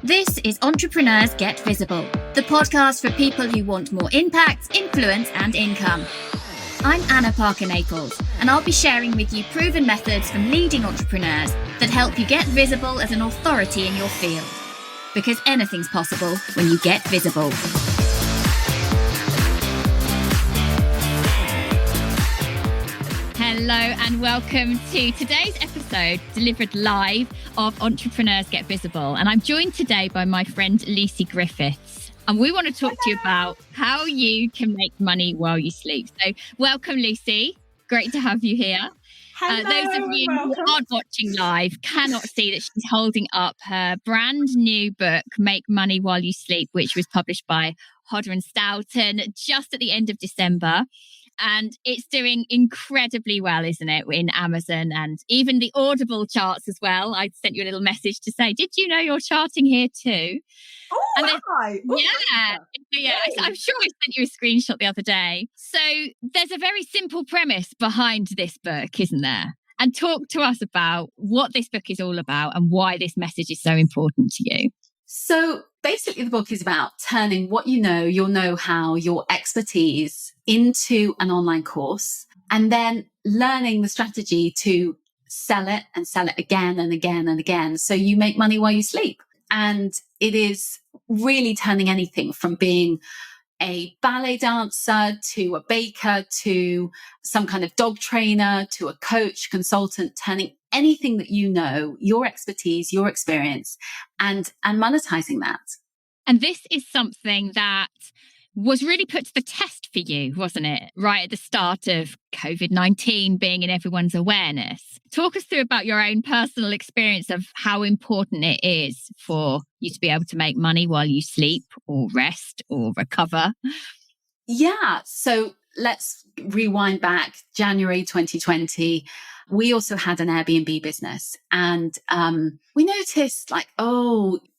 This is Entrepreneurs Get Visible, the podcast for people who want more impact, influence, and income. I'm Anna Parker-Naples, and I'll be sharing with you proven methods from leading entrepreneurs that help you get visible as an authority in your field. Because anything's possible when you get visible. Hello and welcome to today's episode, delivered live of Entrepreneurs Get Visible. And I'm joined today by my friend Lucy Griffiths. And we want to talk to you about how you can make money while you sleep. So welcome, Lucy. Great to have you here. Hello, those of you who aren't watching live cannot see that she's holding up her brand new book, Make Money While You Sleep, which was published by Hodder and Stoughton just at the end of December. And it's doing incredibly well, isn't it, in Amazon and even the Audible charts as well. I sent you a little message to say, did you know you're charting here too? Oh, right. Yeah. I'm sure I sent you a screenshot the other day. So there's a very simple premise behind this book, isn't there? And talk to us about what this book is all about and why this message is so important to you. So basically, the book is about turning what you know, your know-how, your expertise into an online course, and then learning the strategy to sell it and sell it again and again and again. So you make money while you sleep. And it is really turning anything from being a ballet dancer to a baker to some kind of dog trainer to a coach, consultant, turning anything that you know, your expertise, your experience, and monetizing that. And this is something that was really put to the test for you, wasn't it? Right at the start of COVID-19 being in everyone's awareness. Talk us through about your own personal experience of how important it is for you to be able to make money while you sleep or rest or recover. Yeah. So let's rewind back January 2020. We also had an Airbnb business, and we noticed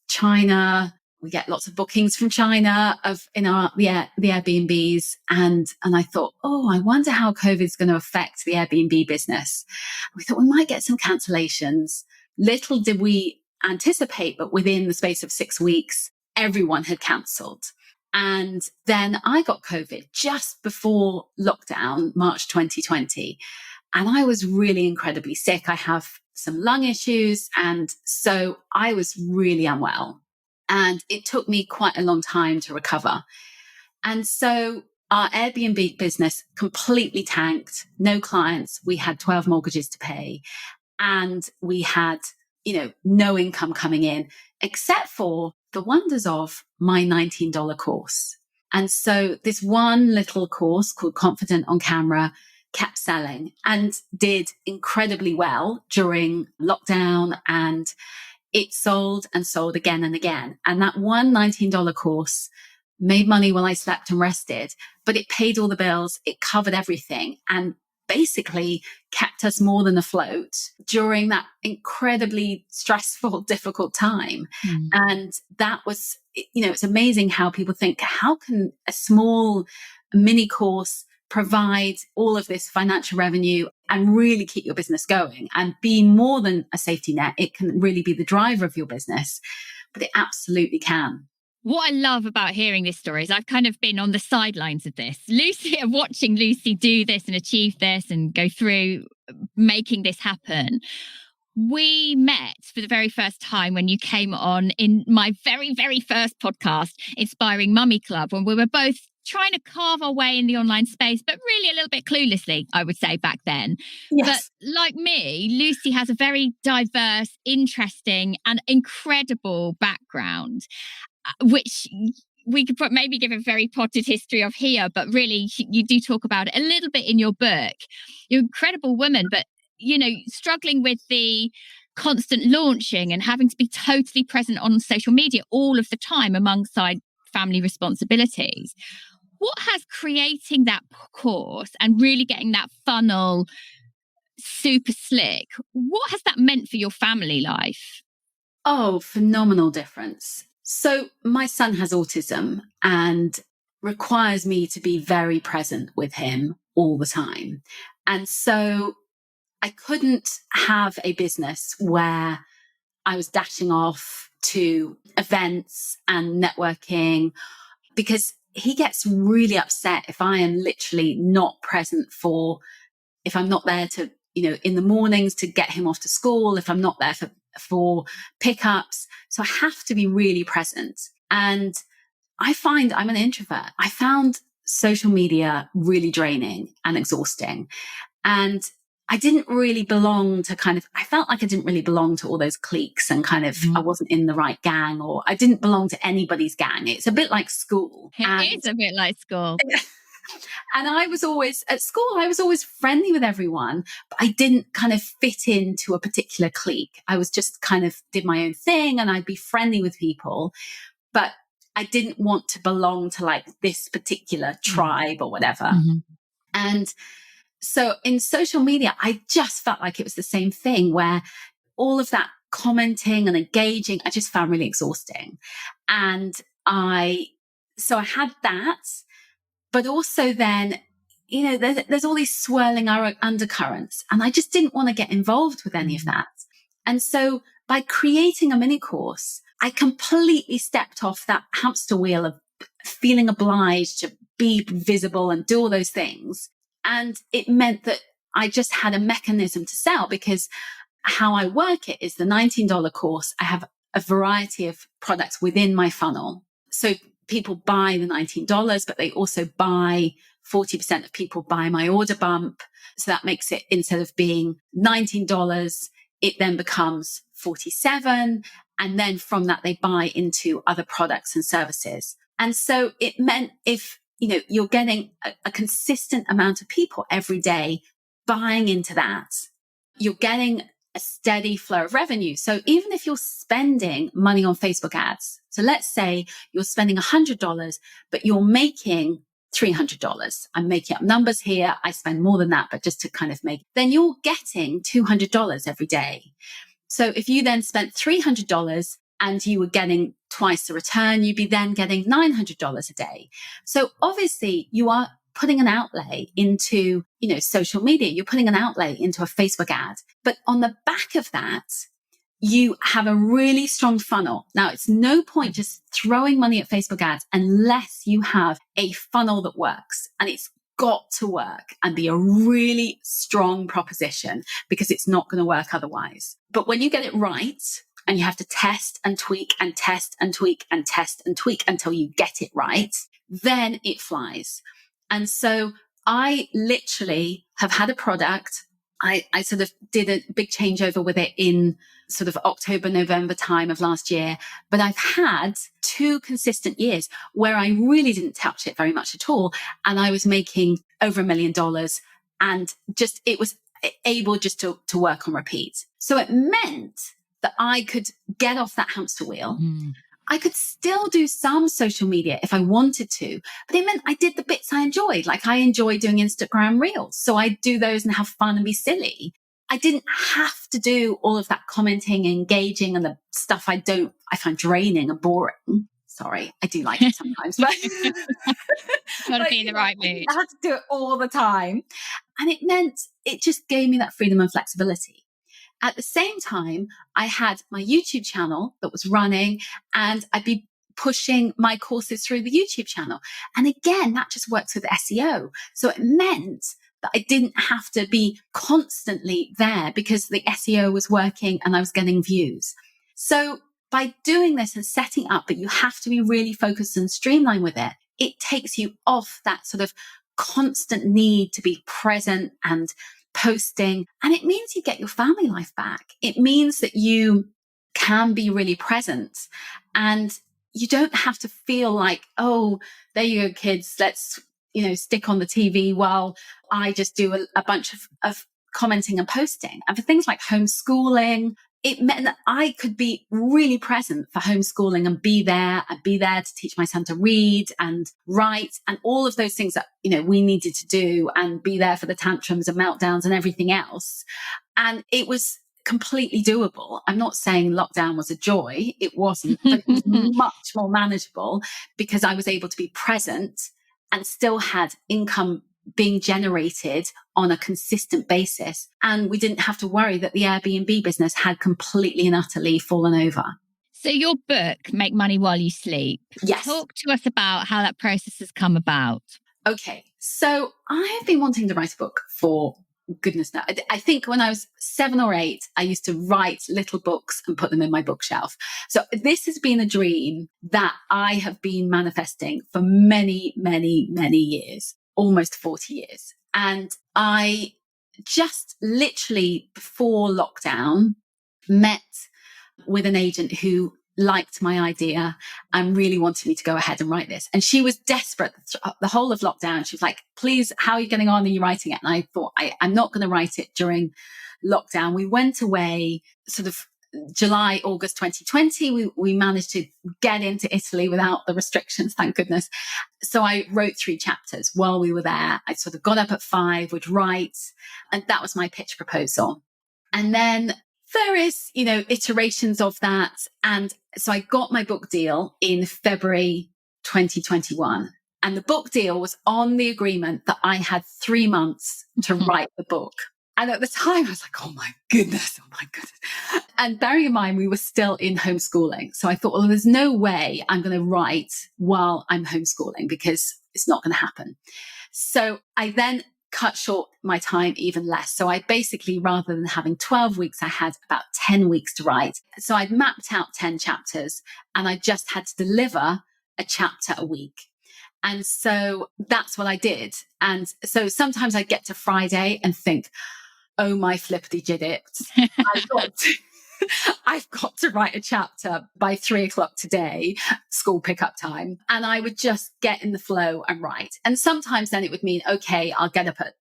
China. We get lots of bookings from China the Airbnbs. And I thought, I wonder how COVID's going to affect the Airbnb business. We thought we might get some cancellations. Little did we anticipate, but within the space of 6 weeks, everyone had cancelled. And then I got COVID just before lockdown, March 2020. And I was really incredibly sick. I have some lung issues. And so I was really unwell. And it took me quite a long time to recover. And so our Airbnb business completely tanked, no clients. We had 12 mortgages to pay, and we had, no income coming in except for the wonders of my $19 course. And so this one little course called Confident on Camera kept selling and did incredibly well during lockdown, and it sold and sold again and again. And that one $19 course made money while I slept and rested, but it paid all the bills. It covered everything and basically kept us more than afloat during that incredibly stressful, difficult time. Mm. And that was, it's amazing how people think, how can a small mini course provide all of this financial revenue and really keep your business going and be more than a safety net? It can really be the driver of your business, but it absolutely can. What I love about hearing this story is I've kind of been on the sidelines of this. Watching Lucy do this and achieve this and go through making this happen. We met for the very first time when you came on in my very, very first podcast, Inspiring Mummy Club, when we were both trying to carve our way in the online space, but really a little bit cluelessly, I would say, back then. Yes. But like me, Lucy has a very diverse, interesting and incredible background, which we could maybe give a very potted history of here, but really you do talk about it a little bit in your book. You're an incredible woman, but, struggling with the constant launching and having to be totally present on social media all of the time alongside family responsibilities. What has creating that course and really getting that funnel super slick, what has that meant for your family life? Oh, phenomenal difference. So my son has autism and requires me to be very present with him all the time. And so I couldn't have a business where I was dashing off to events and networking, because he gets really upset if I am literally not present if I'm not there to, in the mornings to get him off to school, if I'm not there for pickups. So I have to be really present. And I find I'm an introvert. I found social media really draining and exhausting. And I didn't really belong to I felt like I didn't really belong to all those cliques and I wasn't in the right gang, or I didn't belong to anybody's gang. It's a bit like school. It is a bit like school. And I was always at school, I was always friendly with everyone, but I didn't fit into a particular clique. I was just did my own thing, and I'd be friendly with people, but I didn't want to belong to this particular tribe or whatever. Mm-hmm. And so in social media, I just felt like it was the same thing, where all of that commenting and engaging, I just found really exhausting. And so I had that, but also then, there's all these swirling undercurrents, and I just didn't want to get involved with any of that. And so by creating a mini course, I completely stepped off that hamster wheel of feeling obliged to be visible and do all those things. And it meant that I just had a mechanism to sell, because how I work it is the $19 course. I have a variety of products within my funnel. So people buy the $19, but they also 40% of people buy my order bump. So that makes it, instead of being $19, it then becomes $47. And then from that, they buy into other products and services. And so it meant if, you're getting a consistent amount of people every day buying into that, you're getting a steady flow of revenue. So even if you're spending money on Facebook ads, so let's say you're spending $100, but you're making $300. I'm making up numbers here. I spend more than that, but just to then you're getting $200 every day. So if you then spent $300 and you were getting twice the return, you'd be then getting $900 a day. So obviously you are putting an outlay into, social media. You're putting an outlay into a Facebook ad. But on the back of that, you have a really strong funnel. Now, it's no point just throwing money at Facebook ads unless you have a funnel that works, and it's got to work and be a really strong proposition, because it's not going to work otherwise. But when you get it right, and you have to test and tweak and test and tweak and test and tweak until you get it right, then it flies. And so I literally have had a product. I sort of did a big changeover with it in sort of October, November time of last year. But I've had 2 consistent years where I really didn't touch it very much at all. And I was making over $1 million, and just, it was able just to work on repeat. So it meant that I could get off that hamster wheel. I could still do some social media if I wanted to, but it meant I did the bits I enjoyed. Like I enjoy doing Instagram reels. So I do those and have fun and be silly. I didn't have to do all of that commenting, engaging, and the stuff I find draining and boring. Sorry, I do like it sometimes, but got to be in the right mood. I had to do it all the time. And it meant it just gave me that freedom and flexibility. At the same time, I had my YouTube channel that was running, and I'd be pushing my courses through the YouTube channel. And again, that just works with SEO. So it meant that I didn't have to be constantly there because the SEO was working and I was getting views. So by doing this and setting up that you have to be really focused and streamlined with it, it takes you off that sort of constant need to be present and posting. And it means you get your family life back. It means that you can be really present, and you don't have to feel like, oh, there you go, kids, let's, stick on the TV while I just do a bunch of commenting and posting. And for things like homeschooling, it meant that I could be really present for homeschooling and be there to teach my son to read and write and all of those things that, we needed to do, and be there for the tantrums and meltdowns and everything else. And it was completely doable. I'm not saying lockdown was a joy. It wasn't, but it was much more manageable because I was able to be present and still had income being generated on a consistent basis. And we didn't have to worry that the Airbnb business had completely and utterly fallen over. So your book, Make Money While You Sleep, Yes. talk to us about how that process has come about. Okay. So I have been wanting to write a book for goodness now. I think when I was 7 or 8, I used to write little books and put them in my bookshelf. So this has been a dream that I have been manifesting for many, many, many years, almost 40 years. And I just literally before lockdown met with an agent who liked my idea and really wanted me to go ahead and write this. And she was desperate the whole of lockdown. She was like, please, how are you getting on? Are you writing it? And I thought, I'm not going to write it during lockdown. We went away sort of July, August 2020. We managed to get into Italy without the restrictions, thank goodness. So I wrote 3 chapters while we were there. I sort of got up at 5, would write, and that was my pitch proposal. And then various, iterations of that. And so I got my book deal in February 2021. And the book deal was on the agreement that I had 3 months to write the book. And at the time I was like, oh my goodness. And bearing in mind, we were still in homeschooling. So I thought, well, there's no way I'm going to write while I'm homeschooling because it's not going to happen. So I then cut short my time even less. So I basically, rather than having 12 weeks, I had about 10 weeks to write. So I'd mapped out 10 chapters and I just had to deliver a chapter a week. And so that's what I did. And so sometimes I'd get to Friday and think, oh my flippity jiddits, I've got to write a chapter by 3:00 today, school pickup time. And I would just get in the flow and write. And sometimes then it would mean, okay, I'll get up at,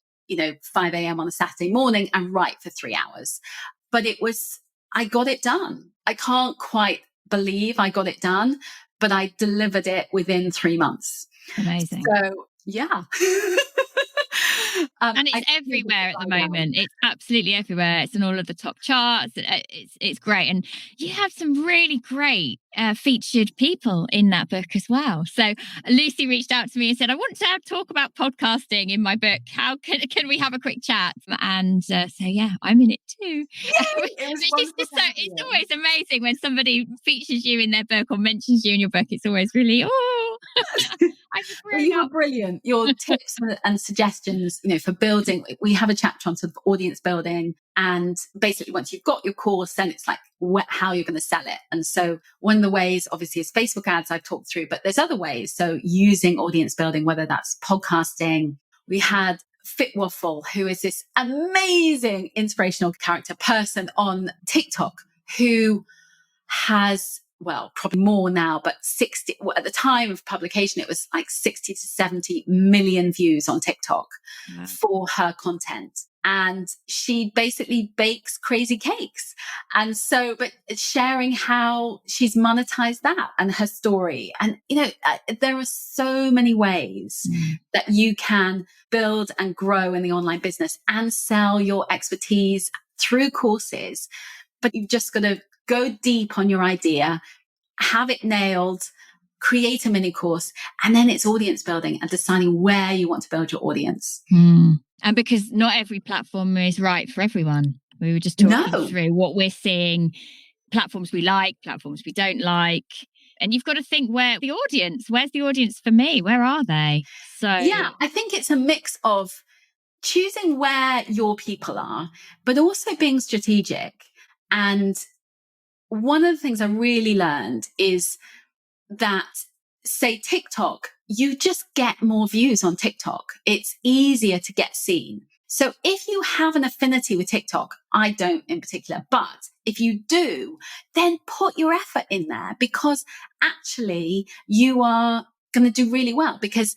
5 a.m. on a Saturday morning and write for 3 hours. But I got it done. I can't quite believe I got it done, but I delivered it within 3 months. Amazing. So, yeah. And it's everywhere at the moment. It's absolutely everywhere. It's on all of the top charts. It's great. And you have some really great featured people in that book as well. So Lucy reached out to me and said, I want to talk about podcasting in my book. How can we have a quick chat? And so, yeah, I'm in it too. It's always amazing when somebody features you in their book or mentions you in your book. It's always really, well, you are brilliant. Your tips and suggestions, for building. We have a chapter on sort of audience building. And basically, once you've got your course, then it's like how you're going to sell it. And so one of the ways, obviously, is Facebook ads I've talked through, but there's other ways. So using audience building, whether that's podcasting. We had Fit Waffle, who is this amazing inspirational character person on TikTok who has, well, probably more now, but at the time of publication, it was like 60 to 70 million views on TikTok for her content. And she basically bakes crazy cakes. And so, but sharing how she's monetized that and her story. And, there are so many ways that you can build and grow in the online business and sell your expertise through courses. But you've just got to go deep on your idea, have it nailed, create a mini course, and then it's audience building and deciding where you want to build your audience. And because not every platform is right for everyone. We were just talking through what we're seeing, platforms we like, platforms we don't like. And you've got to think where's the audience for me? Where are they? So yeah, I think it's a mix of choosing where your people are, but also being strategic. And one of the things I really learned is that, say, TikTok, you just get more views on TikTok. It's easier to get seen. So if you have an affinity with TikTok, I don't in particular, but if you do, then put your effort in there because actually you are going to do really well because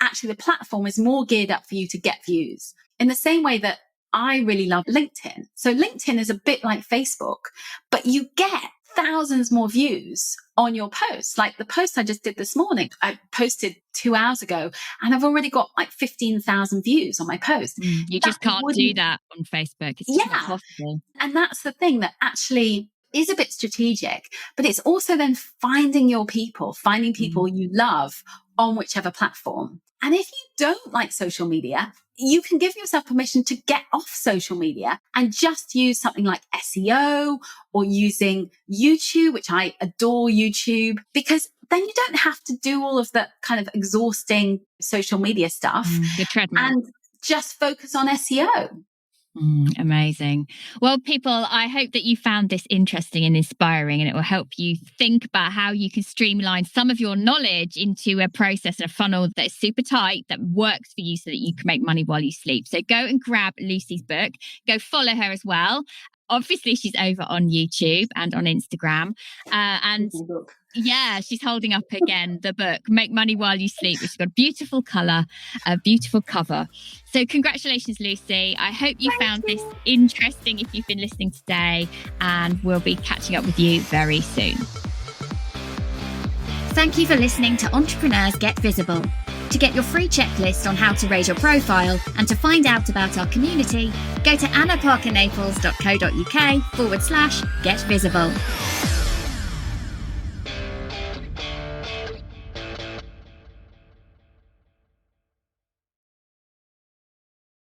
actually the platform is more geared up for you to get views. In the same way that I really love LinkedIn. So LinkedIn is a bit like Facebook, but you get thousands more views on your posts. Like the post I just did this morning, I posted 2 hours ago and I've already got like 15,000 views on my post. You just can't do that on Facebook. It's just not possible. And that's the thing that actually is a bit strategic, but it's also then finding your people, finding people you love on whichever platform. And if you don't like social media, you can give yourself permission to get off social media and just use something like SEO or using YouTube, which I adore YouTube, because then you don't have to do all of the kind of exhausting social media stuff. The treadmill. And just focus on SEO. Amazing. Well, people, I hope that you found this interesting and inspiring, and it will help you think about how you can streamline some of your knowledge into a process and a funnel that is super tight, that works for you so that you can make money while you sleep. So go and grab Lucy's book. Go follow her as well. Obviously, she's over on YouTube and on Instagram. Yeah, she's holding up again the book, Make Money While You Sleep, which has got a beautiful colour, a beautiful cover. So congratulations, Lucy. I hope you found this interesting if you've been listening today, and we'll be catching up with you very soon. Thank you for listening to Entrepreneurs Get Visible. To get your free checklist on how to raise your profile and to find out about our community, go to annaparkernaples.co.uk/get visible.